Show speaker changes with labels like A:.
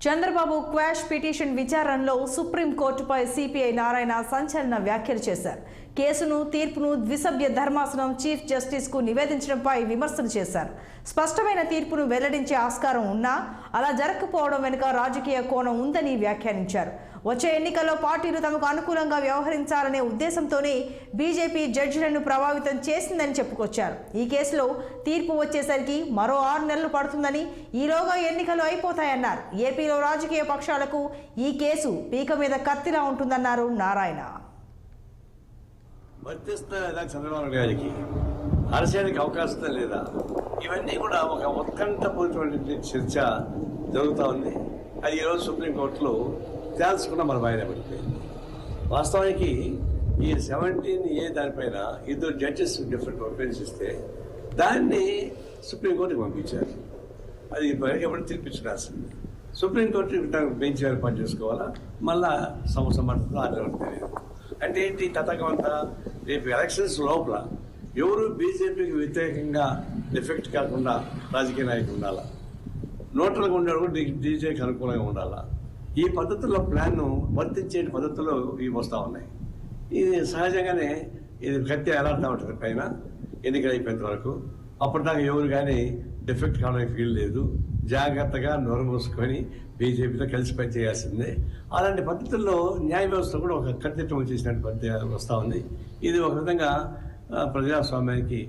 A: Chandrababu quash petition విచారణలో సుప్రీంకోర్టుపై CPI Narayana సంచలన వ్యాఖ్యలు చేశారు. కేసును తీర్పును ద్విసభ్య ధర్మాసనం చీఫ్ జస్టిస్కు నివేదించడంపై విమర్శలు చేశారు. స్పష్టమైన తీర్పును వెల్లడించే ఆస్కారం ఉన్నా అలా జరగకపోవడం వెనుక రాజకీయ కోణం ఉందని వ్యాఖ్యానించారు. వచ్చే ఎన్నికల్లో పార్టీలు తమకు అనుకూలంగా వ్యవహరించాలనే ఉద్దేశంతోనే బీజేపీ జడ్జిలను ప్రభావితం చేసిందని చెప్పుకొచ్చారు. ఈ కేసులో తీర్పు వచ్చేసరికి మరో 6 నెలలు పడుతుందని, ఈలోగా ఎన్నికలు అయిపోతాయన్నారు. ఏపీలో రాజకీయ పక్షాలకు ఈ కేసు పీక మీద కత్తిలా ఉంటుందన్నారు నారాయణ.
B: చంద్రబాబు గారికి అరసేయడానికి అవకాశం లేదా? ఇవన్నీ కూడా ఒక ఉత్కంఠపూరితమైన చర్చ జరుగుతూ ఉంది. అది ఈరోజు సుప్రీంకోర్టులో తేల్చుకున్న మన వాయిదా పడిపోయింది. వాస్తవానికి ఈ 17A దానిపైన 2 జడ్జెస్ డిఫరెంట్ ఒపీనియన్స్ ఇస్తే దాన్ని సుప్రీంకోర్టుకి పంపించారు. అది ఎప్పుడు తీర్పించాల్సింది. సుప్రీంకోర్టు బెంచ్ ఏర్పాటు చేసుకోవాలా, మళ్ళా సంవత్సరం పడుతుందో ఆధారం తెలియదు. అంటే ఏంటి తతంగం అంతా? రేపు ఎలక్షన్స్ లోపల ఎవరు బీజేపీకి వ్యతిరేకంగా ఎఫెక్ట్ కాకుండా రాజకీయ నాయకులు ఉండాలా, నోట్లుగా ఉండేవాడు డీజేకి అనుకూలంగా ఉండాలా. ఈ పద్ధతుల్లో ప్లాన్ను వర్తించే పద్ధతుల్లో ఇవి వస్తూ ఉన్నాయి. ఇది సహజంగానే ఇది కత్తి ఎలాడుతూ ఉంటుంది పైన ఎన్నికలు అయిపోయేంత వరకు. అప్పటిదాకా ఎవరు కానీ డిఫెక్ట్ కావడానికి ఫీల్ లేదు. జాగ్రత్తగా నోరు మూసుకొని బీజేపీతో కలిసి పనిచేయాల్సిందే. అలాంటి పద్ధతుల్లో న్యాయ వ్యవస్థ కూడా ఒక కత్తిత్వం చేసినట్టు పద్ధతి వస్తూ ఉంది. ఇది ఒక విధంగా ప్రజాస్వామ్యానికి